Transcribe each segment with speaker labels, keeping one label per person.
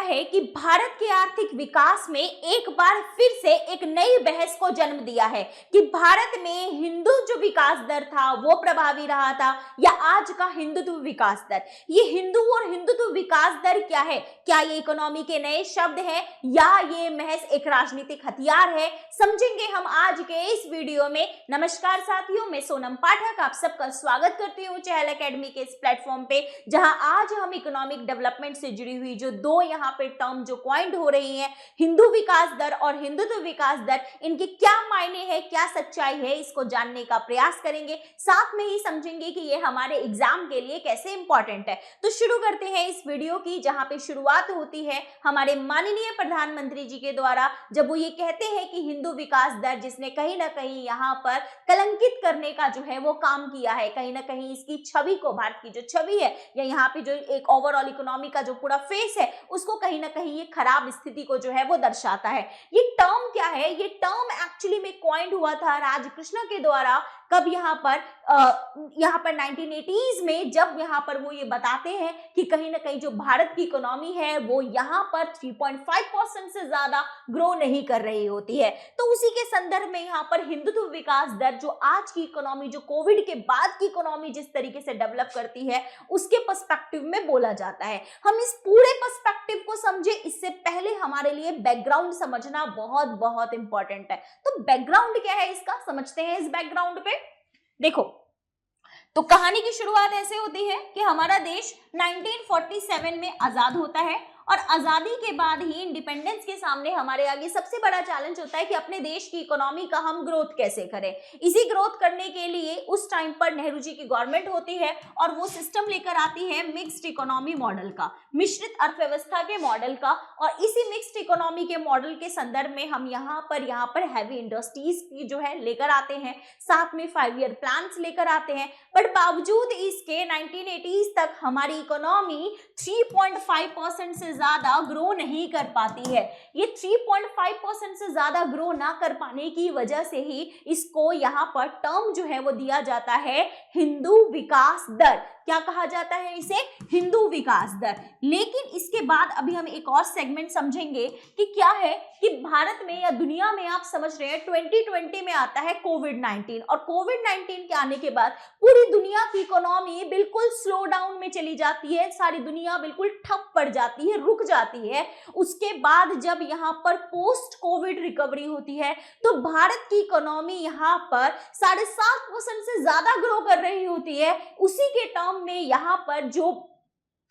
Speaker 1: है कि भारत के आर्थिक विकास में एक बार फिर से एक नई बहस को जन्म दिया है कि भारत में हिंदू जो विकास दर था वो प्रभावी रहा था या आज का हिंदुत्व विकास दर। ये हिंदू और हिंदुत्व विकास दर क्या है? क्या ये इकोनॉमी के नए शब्द है या ये महज एक राजनीतिक हथियार है? समझेंगे हम आज के इस वीडियो में। नमस्कार साथियों, मैं सोनम पाठक आप सबका स्वागत करती हूँ चहल एकेडमी के इस प्लेटफॉर्म पे, जहां आज हम इकोनॉमिक डेवलपमेंट से जुड़ी हुई जो दो यहाँ पे टर्म जो क्वाइंड हो रही हैं, हिंदू विकास दर और हिंदुत्व विकास दर, इनके क्या मायने हैं, क्या सच्चाई है, इसको जानने का प्रयास करेंगे। साथ में ही समझेंगे कि ये हमारे एग्जाम के लिए कैसे इंपॉर्टेंट है। तो शुरू करते हैं इस वीडियो की, जहां पे शुरुआत होती है हमारे माननीय प्रधानमंत्री जी के द्वारा, जब वो ये कहते हैं कि हिंदू विकास दर, जिसने कहीं ना कहीं यहाँ पर कलंकित करने का जो है वो काम किया है, कहीं ना कहीं इसकी छवि को, भारत की जो छवि है या यहाँ पे जो एक ओवरऑल इकोनॉमी का जो पूरा फेस है, उसको कहीं ना कहीं ये खराब स्थिति को जो है वो दर्शाता है। ये टर्म क्या है? ये टर्म एक्चुअली में कॉइंड हुआ था राजकृष्ण के द्वारा। कब? यहाँ पर 1980s में, जब यहाँ पर वो ये बताते हैं कि कहीं ना कहीं जो भारत की इकोनॉमी है वो यहाँ पर 3.5% से ज्यादा ग्रो नहीं कर रही होती है। तो उसी के संदर्भ में यहाँ पर हिंदुत्व विकास दर, जो आज की इकोनॉमी, जो कोविड के बाद की इकोनॉमी जिस तरीके से डेवलप करती है, उसके पर्सपेक्टिव में बोला जाता है। हम इस पूरे पर्सपेक्टिव को समझे इससे पहले हमारे लिए बैकग्राउंड समझना बहुत बहुत इंपॉर्टेंट है। तो बैकग्राउंड क्या है इसका, समझते हैं। इस बैकग्राउंड पे देखो, तो कहानी की शुरुआत ऐसे होती है कि हमारा देश 1947 में आजाद होता है और आजादी के बाद ही इंडिपेंडेंस के सामने हमारे आगे सबसे बड़ा चैलेंज होता है कि अपने देश की इकोनॉमी का हम ग्रोथ कैसे करें। इसी ग्रोथ करने के लिए उस टाइम पर नेहरू जी की गवर्नमेंट होती है और वो सिस्टम लेकर आती है मिक्स्ड इकोनॉमी मॉडल का, मिश्रित अर्थव्यवस्था के मॉडल का। और इसी मिक्स्ड इकोनॉमी के मॉडल के संदर्भ में हम यहाँ पर हैवी इंडस्ट्रीज की जो है लेकर आते हैं, साथ में 5 ईयर प्लान्स लेकर आते हैं। बट बावजूद इसके 1980s तक हमारी इकोनॉमी 3.5% से ज्यादा ग्रो नहीं कर पाती है। ये 3.5% से ज्यादा ग्रो ना कर पाने की वजह से ही इसको यहाँ पर टर्म जो है वो दिया जाता है हिंदू विकास दर। क्या कहा जाता है इसे? हिंदू विकास दर। लेकिन इसके बाद अभी हम एक और सेगमेंट समझेंगे कि क्या है कि भारत में या दुनिया में, आप समझ रहे हैं, 2020 में आता है कोविड-19 और कोविड-19 के आने के बाद पूरी दुनिया की इकोनॉमी बिल्कुल स्लो डाउन में चली जाती है, सारी दुनिया बिल्कुल ठप पड़ जाती है, रुक जाती है। उसके बाद जब यहाँ पर पोस्ट कोविड रिकवरी होती है तो भारत की इकोनॉमी यहाँ पर 7.5% से ज्यादा ग्रो कर रही होती है। उसी के टर्म में यहाँ पर जो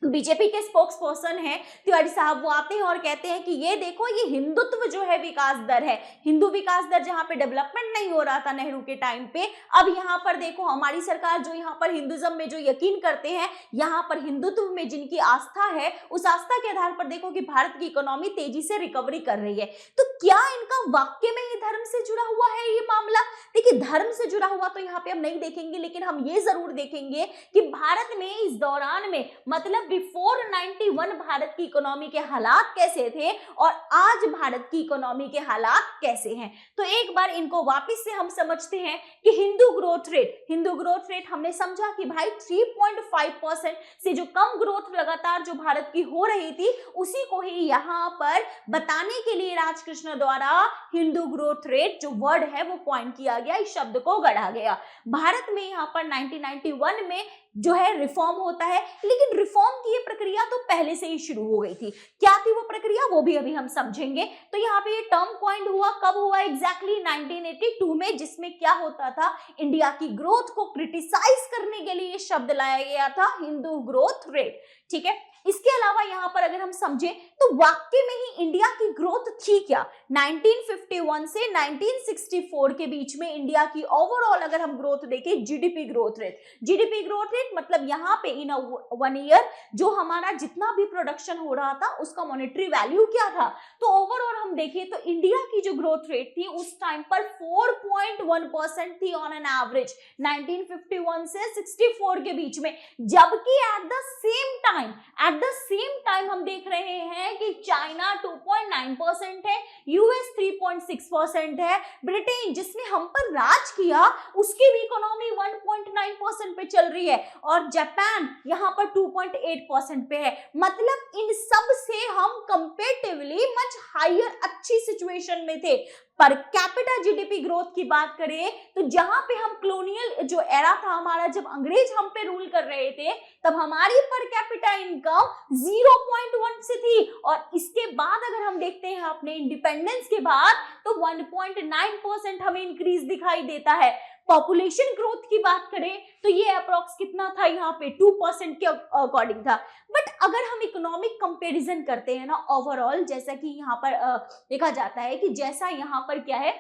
Speaker 1: बीजेपी के स्पोक्स पर्सन है तिवारी साहब, वो आते हैं और कहते हैं कि ये देखो, ये हिंदुत्व जो है विकास दर है, हिंदू विकास दर, जहां पे डेवलपमेंट नहीं हो रहा था नेहरू के टाइम पे, अब यहाँ पर देखो हमारी सरकार जो यहाँ पर हिंदुज्म में जो यकीन करते हैं, यहाँ पर हिंदुत्व में जिनकी आस्था है, उस आस्था के आधार पर देखो कि भारत की इकोनॉमी तेजी से रिकवरी कर रही है। तो क्या इनका वाक्य में ही धर्म से जुड़ा हुआ है ये मामला? देखिए, धर्म से जुड़ा हुआ तो यहाँ पे हम नहीं देखेंगे, लेकिन हम ये जरूर देखेंगे कि भारत में इस दौरान में, मतलब बिफोर 91 भारत की इकोनॉमी के हालात कैसे थे और आज भारत की इकोनॉमी के हालात कैसे हैं। तो एक बार इनको वापस से हम समझते हैं कि हिंदू ग्रोथ रेट हमने समझा कि भाई 3.5% से जो कम ग्रोथ लगातार जो भारत की हो रही थी, उसी को ही यहाँ पर बताने के लिए राजकृष्ण द्वारा हिंदू ग्रोथ रेट जो वर्ड है वो पॉइंट किया गया, इस शब्द को गढ़ा गया। भारत में यहाँ पर 1991 में जो है रिफॉर्म होता है, लेकिन रिफॉर्म की ये प्रक्रिया तो पहले से ही शुरू हो गई थी। क्या थी वो प्रक्रिया, वो भी अभी हम समझेंगे। तो यहाँ पे ये टर्म कॉइंड हुआ, कब हुआ एग्जैक्टली? 1982 में, जिसमें क्या होता था, इंडिया की ग्रोथ को क्रिटिसाइज करने के लिए ये शब्द लाया गया था, हिंदू ग्रोथ रेट। ठीक है, इसके अलावा यहाँ पर अगर हम समझे तो वाकई में ही इंडिया की ग्रोथ थी क्या? 1951 से 1964 के बीच में इंडिया की ओवरऑल अगर हम ग्रोथ देखें, जीडीपी ग्रोथ रेट मतलब यहाँ पे इन 1 ईयर जो हमारा जितना भी प्रोडक्शन हो रहा था उसका मॉनेटरी वैल्यू क्या था। तो ओवरऑल हम देखें तो इंडिया की जो ग्रोथ रेट थी उस टाइम पर 4.1% थी ऑन एन एवरेज 1951 से 64 के बीच में। जबकि at the at the same time हम देख रहे हैं कि चाइना 2.9% है, यूएस 3.6% है, ब्रिटेन जिसने हम पर राज किया उसकी भी इकोनॉमी 1.9% पे चल रही है, और जापान यहाँ पर 2.8% पे है। मतलब इन सब से हम कंपेरेटिवली मच हायर अच्छी सिचुएशन में थे। पर कैपिटा जीडीपी ग्रोथ की बात करें तो जहां पे हम कॉलोनियल जो एरा था हमारा, जब अंग्रेज हम पे रूल कर रहे थे, तब हमारी पर कैपिटा इनकम 0.1 से थी, और इसके बाद अगर हम देखते हैं अपने इंडिपेंडेंस के बाद तो 1.9% हमें इंक्रीज दिखाई देता है। पॉपुलेशन ग्रोथ की बात करें तो ये अप्रोक्स कितना था, यहाँ पे 2% के अकॉर्डिंग था। बट अगर हम इकोनॉमिक कंपैरिजन करते हैं ना ओवरऑल, जैसा कि यहाँ पर देखा जाता है कि जैसा यहाँ पर क्या है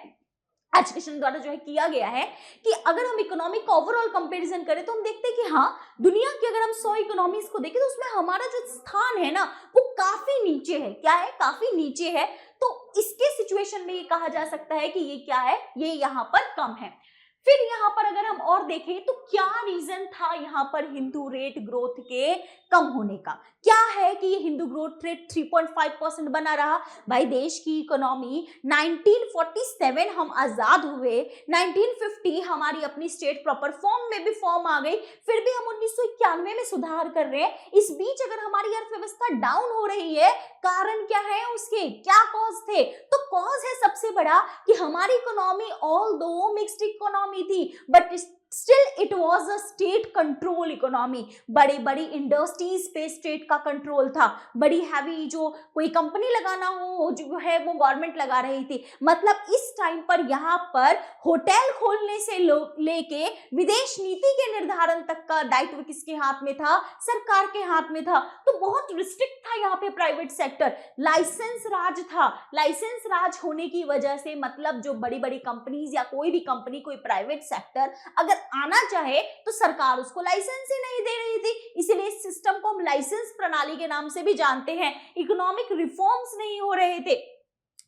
Speaker 1: एजुकेशन द्वारा जो है किया गया है कि अगर हम इकोनॉमिक का ओवरऑल कंपैरिजन करें तो हम देखते हैं कि हाँ, दुनिया की अगर हम 100 इकोनॉमीज को देखें तो उसमें हमारा जो स्थान है ना वो काफी नीचे है। क्या है? काफी नीचे है। तो इसके सिचुएशन में ये कहा जा सकता है कि ये क्या है, ये यहाँ पर कम है। फिर यहाँ पर अगर हम और देखें तो क्या रीजन था यहाँ पर हिंदू रेट ग्रोथ के कम होने का? क्या है कि ये हिंदू ग्रोथ रेट 3.5% बना रहा? भाई देश की इकोनॉमी 1947 हम आजाद हुए, 1950 हमारी अपनी स्टेट प्रॉपर फॉर्म में भी फॉर्म आ गई, फिर भी हम 1991 में सुधार कर रहे हैं। इस बीच अगर हमारी अर्थव्यवस्था डाउन हो रही है, कारण क्या है उसके, क्या कॉज थे? तो कॉज है सबसे बड़ा कि हमारी इकोनॉमी ऑल्दो मिक्स्ड इकोनॉमी थी, but still it was a state control economy. बड़ी बड़ी इंडस्ट्रीज पे स्टेट का कंट्रोल था, बड़ी हैवी जो कोई कंपनी लगाना हो जो है वो गवर्नमेंट लगा रही थी। मतलब इस टाइम पर यहाँ पर होटल खोलने से लेके विदेश नीति के निर्धारण तक का दायित्व किसके हाथ में था? सरकार के हाथ में था। तो बहुत रिस्ट्रिक्ट था यहाँ पे प्राइवेट सेक्टर, लाइसेंस राज था। लाइसेंस राज होने की वजह से मतलब जो बड़ी बड़ी कंपनीज या कोई भी कंपनी, कोई प्राइवेट सेक्टर अगर आना चाहे तो सरकार उसको लाइसेंस ही नहीं दे रही थी। इसलिए इस सिस्टम को हम लाइसेंस प्रणाली के नाम से भी जानते हैं। इकोनॉमिक रिफॉर्म्स नहीं हो रहे थे,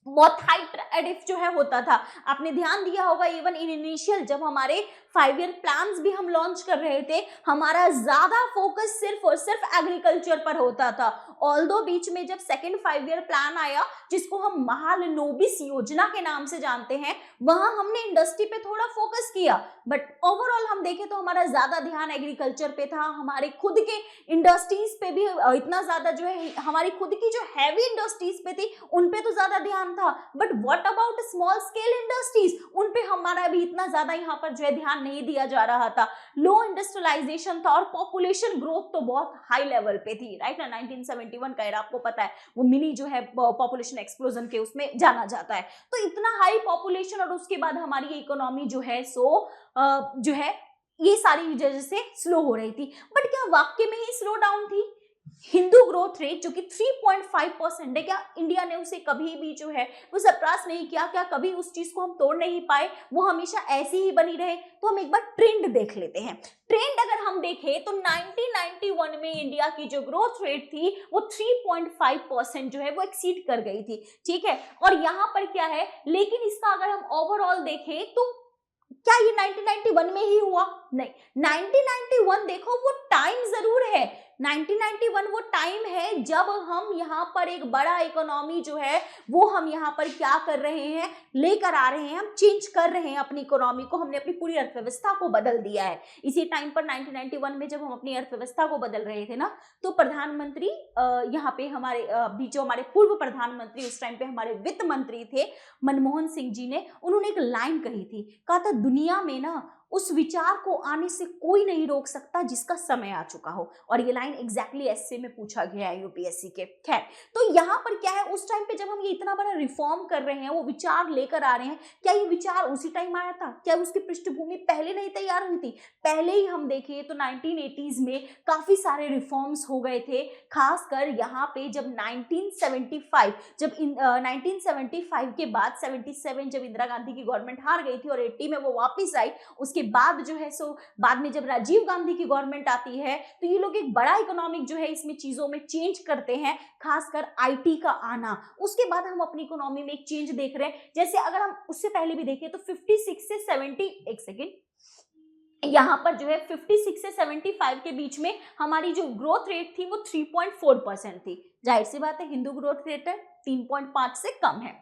Speaker 1: बहुत हाई एडिफ जो है होता था। आपने ध्यान दिया होगा इवन इन इनिशियल जब हमारे 5 ईयर प्लान्स भी हम लॉन्च कर रहे थे, हमारा ज्यादा फोकस सिर्फ और सिर्फ एग्रीकल्चर पर होता था। ऑल्दो बीच में जब सेकंड 5 ईयर प्लान आया जिसको हम महालनोबिस योजना के नाम से जानते हैं, वहां हमने इंडस्ट्री पे थोड़ा फोकस किया, बट ओवरऑल हम देखें तो हमारा ज्यादा ध्यान एग्रीकल्चर पे था। हमारे खुद के इंडस्ट्रीज पे भी इतना ज्यादा जो है, हमारी खुद की जो हैवी इंडस्ट्रीज पे थी उन पे तो ज्यादा ध्यान था। But what about small scale industries, उन पे हमारा भी इतना ज्यादा यहाँ पर जो है ध्यान नहीं दिया जा रहा था। लो इंडस्ट्रियलाइजेशन था और पॉपुलेशन ग्रोथ तो बहुत हाई लेवल पे थी, राइट ना। 1971 का एरा आपको पता है, वो मिनी जो है पॉपुलेशन एक्सप्लोजन के उसमें जाना जाता है। तो इतना हाई पॉपुलेशन और उसके बाद हमारी इकोनॉमी जो है जो है ये सारी वजह से स्लो हो रही थी। बट क्या वाकई में ही स्लो डाउन थी? हिंदू ग्रोथ रेट जो कि 3.5% है, क्या इंडिया ने उसे कभी भी जो है वो सरपास नहीं किया? क्या कभी उस चीज को हम तोड़ नहीं पाए? वो हमेशा ऐसी ही बनी रहे? तो हम एक बार ट्रेंड देख लेते हैं। ट्रेंड अगर हम देखें तो 1991 में इंडिया की जो ग्रोथ रेट थी वो 3.5% जो है वो एक्सीड कर गई थी, ठीक है। और यहाँ पर क्या है, लेकिन इसका अगर हम ओवरऑल देखें तो क्या ये 1991 में ही हुआ? नहीं, 1991 देखो वो टाइम जरूर है, 1991 वो टाइम है जब हम यहाँ पर एक बड़ा इकोनॉमी जो है वो हम यहाँ पर क्या कर रहे हैं, लेकर आ रहे हैं, हम चेंज कर रहे हैं अपनी इकोनॉमी को, हमने अपनी पूरी अर्थव्यवस्था को बदल दिया है। इसी टाइम पर 1991 में जब हम अपनी अर्थव्यवस्था को बदल रहे थे ना, तो प्रधानमंत्री यहाँ पे हमारे जो हमारे पूर्व प्रधानमंत्री उस टाइम पे हमारे वित्त मंत्री थे मनमोहन सिंह जी ने, उन्होंने एक लाइन कही थी, कहा था दुनिया में ना उस विचार को आने से कोई नहीं रोक सकता जिसका समय आ चुका हो। और ये लाइन एग्जैक्टली एसए में पूछा गया है यूपीएससी के। खैर, तो यहाँ पर क्या है, उस टाइम पे जब हम ये इतना बड़ा रिफॉर्म कर रहे हैं, वो विचार लेकर आ रहे हैं, क्या ये विचार उसी टाइम आया था? क्या उसकी पृष्ठभूमि पहले नहीं तैयार हुई थी? पहले ही हम देखें तो 1980s में काफी सारे रिफॉर्म्स हो गए थे, खासकर यहाँ पे जब 1975 के बाद 77 जब इंदिरा गांधी की गवर्नमेंट हार गई थी और 80 में वो वापिस आई, उसके बाद जो है बाद में जब राजीव गांधी की गवर्नमेंट आती है तो ये लोग एक बड़ा इकोनॉमिक जो है इसमें चीजों में चेंज करते हैं, खासकर आईटी का आना। उसके बाद हम अपनी इकोनॉमी में एक चेंज देख रहे हैं। जैसे अगर हम उससे पहले भी देखें तो 56 से 70, एक सेकेंड, यहाँ पर जो है 56 से 75 के बीच में हमारी जो ग्रोथ रेट थी वो 3.4% थी। जाहिर सी बात है हिंदू ग्रोथ रेट है 3.5 से कम है।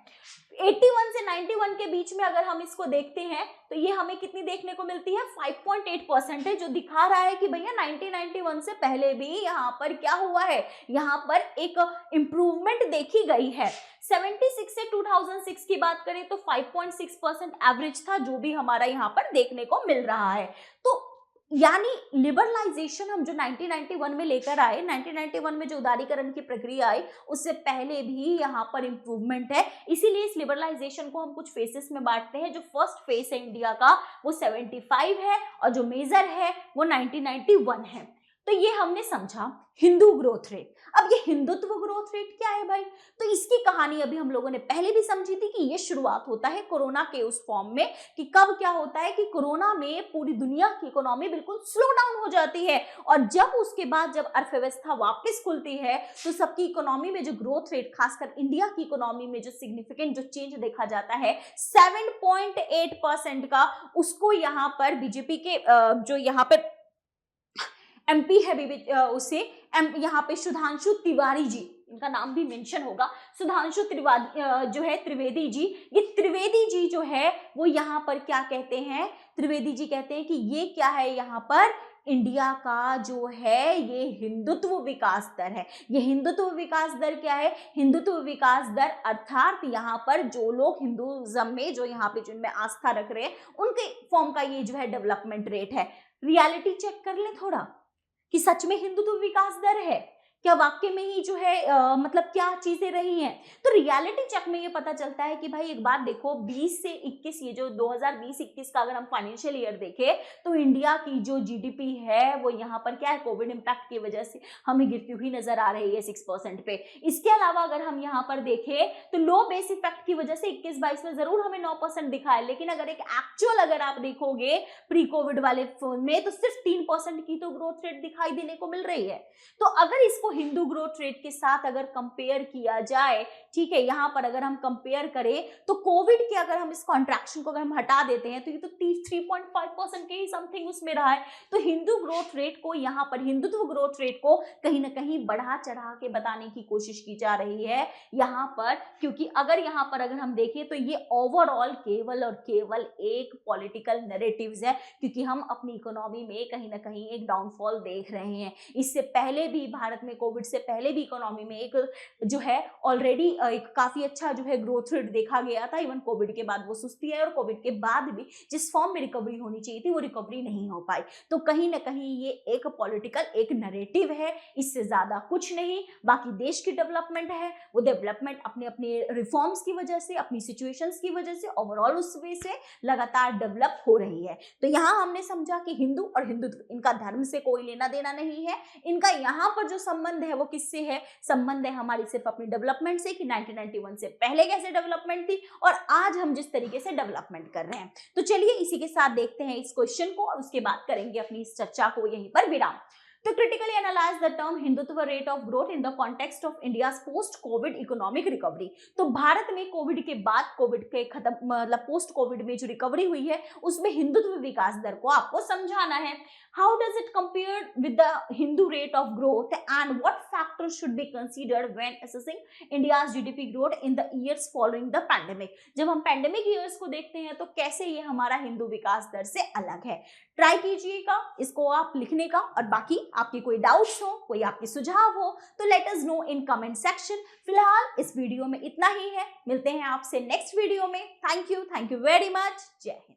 Speaker 1: 81 से 91 के बीच में अगर हम इसको देखते हैं तो ये हमें कितनी देखने को मिलती है 5.8% है, जो दिखा रहा है कि भैया 1991 से पहले भी यहाँ पर क्या हुआ है, यहाँ पर एक इम्प्रूवमेंट देखी गई है। 76 से 2006 की बात करें तो 5.6% एवरेज था जो भी हमारा यहाँ पर देखने को मिल रहा है। तो यानी लिबरलाइजेशन हम जो 1991 में लेकर आए, 1991 में जो उदारीकरण की प्रक्रिया आई उससे पहले भी यहाँ पर इंप्रूवमेंट है। इसीलिए इस लिबरलाइजेशन को हम कुछ फेसेस में बांटते हैं। जो फर्स्ट फेस है इंडिया का वो 75 है और जो मेजर है वो 1991 है। तो ये हमने समझा हिंदू ग्रोथ रेट। अब ये हिंदुत्व ग्रोथ रेट क्या है भाई, तो इसकी कहानी अभी हम लोगों ने पहले भी समझी थी कि ये शुरुआत होता है कोरोना के उस फॉर्म में, कि कब क्या होता है कि कोरोना में पूरी दुनिया की इकोनॉमी बिल्कुल स्लो डाउन हो जाती है और जब उसके बाद जब अर्थव्यवस्था वापस खुलती है तो सबकी इकोनॉमी में जो ग्रोथ रेट, खासकर इंडिया की इकोनॉमी में जो सिग्निफिकेंट जो चेंज देखा जाता है 7.8% का, उसको यहाँ पर बीजेपी के जो यहाँ पर एमपी है उसे यहाँ पे सुधांशु तिवारी जी, इनका नाम भी मेंशन होगा, सुधांशु तिवारी जो है त्रिवेदी जी, ये त्रिवेदी जी जो है वो यहाँ पर क्या कहते हैं, त्रिवेदी जी कहते हैं कि ये क्या है, यहाँ पर इंडिया का जो है ये हिंदुत्व विकास दर है। ये हिंदुत्व विकास दर क्या है, हिंदुत्व विकास दर अर्थात यहाँ पर जो लोग हिंदुज्म में जो यहाँ पे जिनमें आस्था रख रहे हैं उनके फॉर्म का ये जो है डेवलपमेंट रेट है। रियलिटी चेक कर ले थोड़ा कि सच में हिंदुत्व विकास दर है क्या, वाक्य में ही जो है मतलब क्या चीजें रही हैं। तो रियलिटी चेक में ये पता चलता है कि भाई एक बात देखो 20 से 21 ये जो 2020-21 का अगर हम फाइनेंशियल ईयर देखें तो इंडिया की जो जीडीपी है वो यहाँ पर क्या है, कोविड इंपैक्ट की वजह से हमें गिरती हुई नजर आ रही है 6% पे। इसके अलावा अगर हम यहाँ पर देखें तो लो बेस इफेक्ट की वजह से 21-22 में जरूर हमें 9% दिखा है, लेकिन अगर एक एक्चुअल अगर आप देखोगे प्री कोविड वाले फोन में तो सिर्फ 3% की तो ग्रोथ रेट दिखाई देने को मिल रही है। तो अगर इसको हिंदू ग्रोथ रेट के साथ अगर कंपेयर किया जाए, ठीक है, यहां पर अगर हम कंपेयर करें तो कोविड के अगर हम इस कॉन्ट्रैक्शन को अगर हम हटा देते हैं तो ये तो 3.5% के ही समथिंग उसमें रहा है। तो हिंदू ग्रोथ रेट को यहां पर हिंदुत्व ग्रोथ रेट को कहीं ना कहीं बढ़ा चढ़ा के बताने की कोशिश की जा रही है यहां पर, क्योंकि अगर यहां पर अगर हम देखें तो ये ओवरऑल केवल और केवल एक पॉलिटिकल नैरेटिव्स है, क्योंकि हम अपनी इकोनॉमी में कहीं ना कहीं एक डाउनफॉल देख रहे हैं। इससे पहले भी भारत में कोविड से पहले भी इकोनॉमी में एक जो है ऑलरेडी एक काफी अच्छा जो है ग्रोथ रेट देखा गया था। इवन कोविड के बाद वो सुस्ती है और कोविड के बाद भी जिस फॉर्म में रिकवरी होनी चाहिए थी वो रिकवरी नहीं हो पाई। तो कहीं ना कहीं ये एक पॉलिटिकल एक नैरेटिव है, इससे ज्यादा कुछ नहीं। बाकी देश की डेवलपमेंट है वो डेवलपमेंट अपने अपने रिफॉर्म्स की वजह से, अपनी सिचुएशंस की वजह से, ओवरऑल उस वे से लगातार डेवलप हो रही है। तो यहाँ हमने समझा कि हिंदू और हिंदुत्व इनका धर्म से कोई लेना देना नहीं है, इनका यहाँ पर जो संबंध है वो किससे है, संबंध है हमारी सिर्फ अपनी डेवलपमेंट से कि 1991 से पहले कैसे डेवलपमेंट थी और आज हम जिस तरीके से डेवलपमेंट कर रहे हैं। तो चलिए इसी के साथ देखते हैं इस क्वेश्चन को और उसके बाद करेंगे अपनी इस चर्चा को यहीं पर विराम। To critically analyze the term Hindutva rate of growth in the context of India's post-COVID economic recovery। तो भारत में कोविड के बाद, कोविड के खत्म मतलब पोस्ट कोविड में जो रिकवरी हुई है उसमें हिंदुत्व विकास दर को आपको समझाना है। How does it compare with the Hindu rate of growth and what factors should be considered when assessing India's GDP growth in the years following the pandemic। जब हम पैंडेमिक ईयर्स को देखते हैं तो कैसे ये हमारा हिंदू विकास दर से अलग है। ट्राई कीजिएगा इसको आप लिखने का, और बाकी आपकी कोई डाउट्स हो, कोई आपके सुझाव हो तो let us know in comment section. फिलहाल इस वीडियो में इतना ही है, मिलते हैं आपसे नेक्स्ट वीडियो में। Thank you very much. जय हिंद।